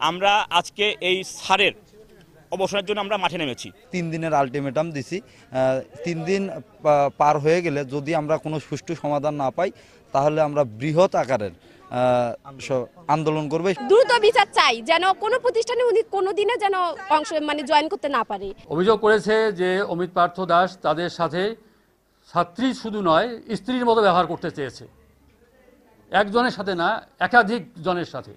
আমরা আজকে এই স্যারের অবসরের জন্য আমরা মাঠে নেমেছি। 3 দিনের আলটিমেটাম দিছি। 3 দিন পার হয়ে গেলে যদি আমরা কোনো সুষ্ঠু সমাধান না পাই তাহলে আমরা বৃহৎ আকারের আন্দোলন করবে। দ্রুত বিচার চাই, যেন কোনো প্রতিষ্ঠানে উনি কোনোদিনে যেন জয়েন করতে না পারে। অভিযোগ করেছে যে অমিত পার্থ দাস তাদের সাথে ছাত্রী শুধু নয়, স্ত্রীর মতো ব্যবহার করতে চেয়েছে। একজনের সাথে না, একাধিক জনের সাথে।